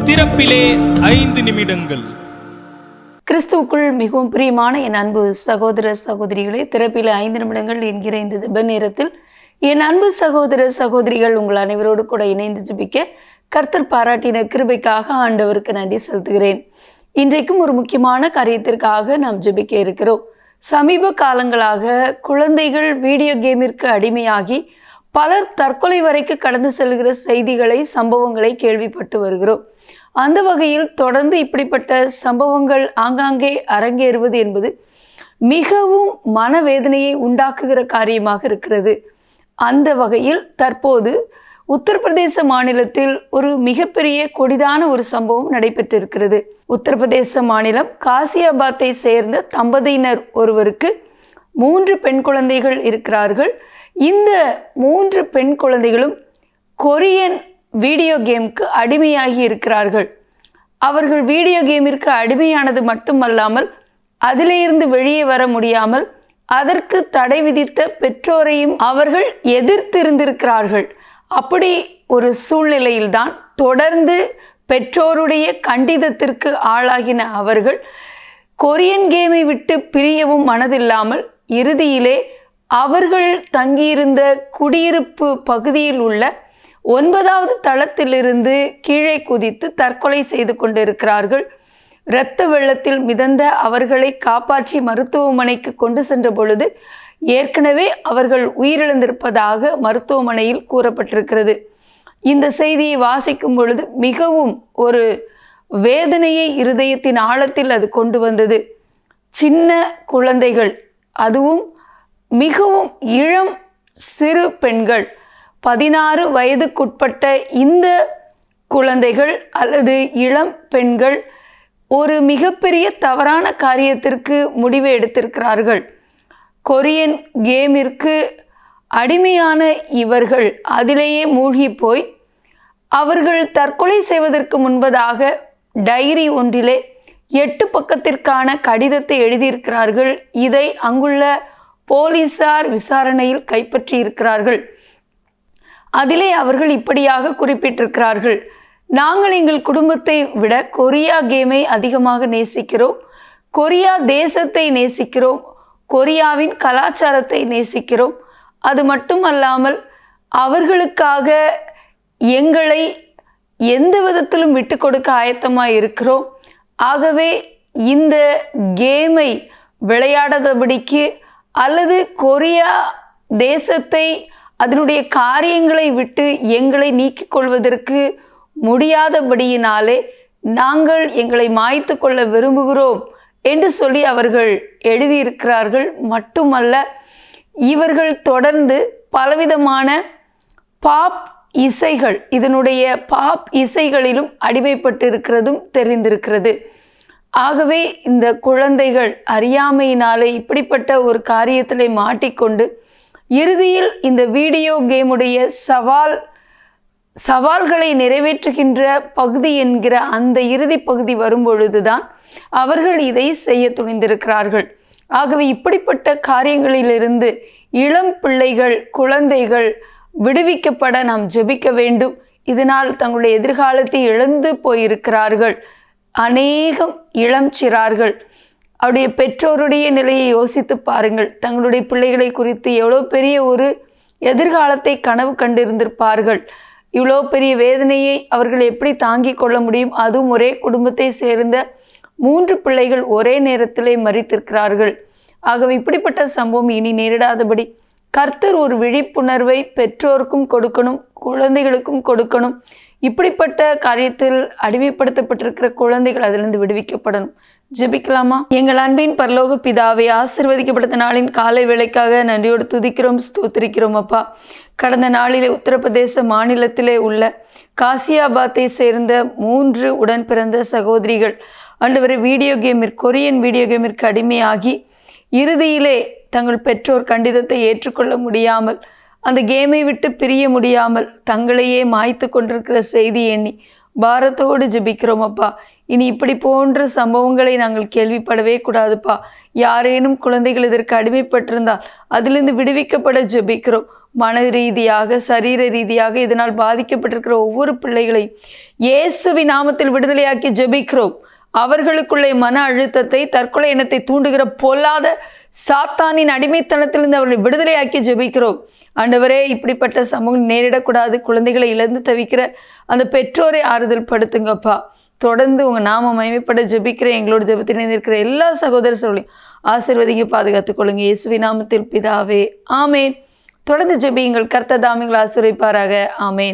திறப்பிலே 5 நிமிடங்கள். கிறிஸ்துவுக்குள் மிகவும் பிரியமான என் அன்பு சகோதர சகோதரிகளே, திறப்பிலே 5 நிமிடங்கள் என்கிற இந்த ஜெப நேரத்தில் என் அன்பு சகோதர சகோதரிகள் உங்கள் அனைவரோடு கூட இணைந்து ஜெபிக்க கர்த்தர் பாராட்டின கிருபைக்காக ஆண்டவருக்கு நன்றி செலுத்துகிறேன். இன்றைக்கும் ஒரு முக்கியமான காரியத்திற்காக நாம் ஜெபிக்க இருக்கிறோம். சமீப காலங்களாக குழந்தைகள் வீடியோ கேமிற்கு அடிமையாகி பலர் தற்கொலை வரைக்கும் கடந்து செல்கிற செய்திகளை, சம்பவங்களை கேள்விப்பட்டு வருகிறோம். அந்த வகையில் தொடர்ந்து இப்படிப்பட்ட சம்பவங்கள் ஆங்காங்கே அரங்கேறுவது என்பது மிகவும் மனவேதனையை உண்டாக்குகிற காரியமாக இருக்கிறது. அந்த வகையில் தற்போது உத்தரப்பிரதேச மாநிலத்தில் ஒரு மிகப்பெரிய கொடிதான ஒரு சம்பவம் நடைபெற்றிருக்கிறது. உத்தரப்பிரதேச மாநிலம் காசியாபாத்தை சேர்ந்த தம்பதியினர் ஒருவருக்கு 3 பெண் குழந்தைகள் இருக்கிறார்கள். இந்த 3 பெண் குழந்தைகளும் கொரியன் வீடியோ கேமுக்கு அடிமையாகி இருக்கிறார்கள். அவர்கள் வீடியோ கேமிற்கு அடிமையானது மட்டுமல்லாமல் அதிலிருந்து வெளியே வர முடியாமல் அதற்கு தடை விதித்த பெற்றோரையும் அவர்கள் எதிர்த்திருந்திருக்கிறார்கள். அப்படி ஒரு சூழ்நிலையில்தான் தொடர்ந்து பெற்றோருடைய கண்டிதத்திற்கு ஆளாகின அவர்கள் கொரியன் கேமை விட்டு பிரியவும் மனதில்லாமல் இறுதியிலே அவர்கள் தங்கியிருந்த குடியிருப்பு பகுதியில் உள்ள 9வது தளத்திலிருந்து கீழே குதித்து தற்கொலை செய்து கொண்டிருக்கிறார்கள். இரத்த வெள்ளத்தில் மிதந்த அவர்களை காப்பாற்றி மருத்துவமனைக்கு கொண்டு சென்ற பொழுது ஏற்கனவே அவர்கள் உயிரிழந்திருப்பதாக மருத்துவமனையில் கூறப்பட்டிருக்கிறது. இந்த செய்தியை வாசிக்கும் பொழுது மிகவும் ஒரு வேதனையை இருதயத்தின் ஆழத்தில் அது கொண்டு வந்தது. சின்ன குழந்தைகள், அதுவும் மிகவும் இளம் சிறு பெண்கள், 16 வயதுக்குட்பட்ட இந்த குழந்தைகள் அல்லது இளம் பெண்கள் ஒரு மிகப்பெரிய தவறான காரியத்திற்கு முடிவை எடுத்திருக்கிறார்கள். கொரியன் கேமிற்கு அடிமையான இவர்கள் அதிலேயே மூழ்கி போய் அவர்கள் தற்கொலை செய்வதற்கு முன்பதாக டைரி ஒன்றிலே 8 பக்கத்திற்கான கடிதத்தை எழுதியிருக்கிறார்கள். இதை அங்குள்ள போலீசார் விசாரணையில் கைப்பற்றி இருக்கிறார்கள். அதிலே அவர்கள் இப்படியாக குறிப்பிட்டிருக்கிறார்கள்: நாங்கள் எங்கள் குடும்பத்தை விட கொரியா கேமை அதிகமாக நேசிக்கிறோம், கொரியா தேசத்தை நேசிக்கிறோம், கொரியாவின் கலாச்சாரத்தை நேசிக்கிறோம். அது மட்டுமல்லாமல் அவர்களுக்காக எங்களை எந்த விதத்திலும் விட்டு கொடுக்க ஆயத்தமாக இருக்கிறோம். ஆகவே இந்த கேமை விளையாடாதபடிக்கு அல்லது கொரியா தேசத்தை அதனுடைய காரியங்களை விட்டு எங்களை நீக்கிக் கொள்வதற்கு முடியாதபடியினாலே நாங்கள் எங்களை மாய்த்து கொள்ள விரும்புகிறோம் என்று சொல்லி அவர்கள் எழுதியிருக்கிறார்கள். மட்டுமல்ல, இவர்கள் தொடர்ந்து பலவிதமான பாப் இசைகள், இதனுடைய பாப் இசைகளிலும் அடிமைப்பட்டு இருக்கிறதும் தெரிந்திருக்கிறது. ஆகவே இந்த குழந்தைகள் அறியாமையினாலே இப்படிப்பட்ட ஒரு காரியத்திலே மாட்டிக்கொண்டு இறுதியில் இந்த வீடியோ கேமுடைய சவால்களை நிறைவேற்றுகின்ற பகுதி என்கிற அந்த இறுதி பகுதி வரும்பொழுதுதான் அவர்கள் இதை செய்ய துணிந்திருக்கிறார்கள். ஆகவே இப்படிப்பட்ட காரியங்களிலிருந்து இளம் பிள்ளைகள், குழந்தைகள் விடுவிக்கப்பட நாம் ஜெபிக்க வேண்டும். இதனால் தங்களுடைய எதிர்காலத்தை இழந்து போயிருக்கிறார்கள். அநேகம் இளம் சிறார்கள் அவருடைய பெற்றோருடைய நிலையை யோசித்து பாருங்கள். தங்களுடைய பிள்ளைகளை குறித்து எவ்வளோ பெரிய ஒரு எதிர்காலத்தை கனவு கண்டிருந்திருப்பார்கள். இவ்வளோ பெரிய வேதனையை அவர்கள் எப்படி தாங்கிக் கொள்ள முடியும்? அதுவும் ஒரே குடும்பத்தை சேர்ந்த 3 பிள்ளைகள் ஒரே நேரத்திலே மரித்திருக்கிறார்கள். ஆகவே இப்படிப்பட்ட சம்பவம் இனி நேரிடாதபடி கர்த்தர் ஒரு விழிப்புணர்வை பெற்றோருக்கும் கொடுக்கணும், குழந்தைகளுக்கும் கொடுக்கணும். இப்படிப்பட்ட காரியத்தில் அடிமைப்படுத்தப்பட்டிருக்கிற குழந்தைகள் அதிலிருந்து விடுவிக்கப்படணும். ஜெபிக்கலாமா? எங்கள் அன்பின் பரலோக பிதாவே, ஆசீர்வதிக்கப்பட்ட நாளின் காலை வேளைக்காக நன்றியோடு துதிக்கிறோம், ஸ்தோத்திரிக்கிறோம். அப்பா, கடந்த நாளிலே உத்தரப்பிரதேச மாநிலத்திலே உள்ள காசியாபாத்தை சேர்ந்த 3 உடன் பிறந்த சகோதரிகள் ஆண்டவரே கொரியன் வீடியோ கேமிற்கு அடிமையாகி இறுதியிலே தங்கள் பெற்றோர் கண்டிதத்தை ஏற்றுக்கொள்ள முடியாமல் அந்த கேமை விட்டு பிரிய முடியாமல் தங்களையே மாய்த்து கொண்டிருக்கிற செய்தி எண்ணி பாரத்தோடு ஜெபிக்கிறோம் அப்பா. இனி இப்படி போன்ற சம்பவங்களை நாங்கள் கேள்விப்படவே கூடாதுப்பா. யாரேனும் குழந்தைகள் இதற்கு அடிமைப்பட்டிருந்தால் அதிலிருந்து விடுவிக்கப்பட ஜெபிக்கிறோம். மன ரீதியாக, சரீர ரீதியாக இதனால் பாதிக்கப்பட்டிருக்கிற ஒவ்வொரு பிள்ளைகளையும் இயேசுவின் நாமத்தில் விடுதலையாக்கி ஜெபிக்கிறோம். அவர்களுக்குள்ளே மன அழுத்தத்தை, தற்கொலை எண்ணத்தை தூண்டுகிற பொல்லாத சாத்தானின் அடிமைத்தனத்திலிருந்து அவர்களை விடுதலையாக்கி ஜெபிக்கிறோம். ஆண்டவரே, இப்படிப்பட்ட சமூகம் நேரிடக்கூடாது. குழந்தைகளை இழந்து தவிக்கிற அந்த பெற்றோரை ஆறுதல் படுத்துங்கப்பா. தொடர்ந்து உங்கள் நாம மகிமைப்பட ஜெபிக்கிற எங்களோட ஜெபத்தில் இருக்கிற எல்லா சகோதர சகோதரிகளையும் ஆசீர்வதிங்க, பாதுகாத்துக் கொள்ளுங்க. இயேசுவின் நாமத்தில் பிதாவே, ஆமேன். தொடர்ந்து ஜெபியுங்கள். கர்த்தர் தாமே உங்களை ஆசீர்வதிப்பாராக. ஆமேன்.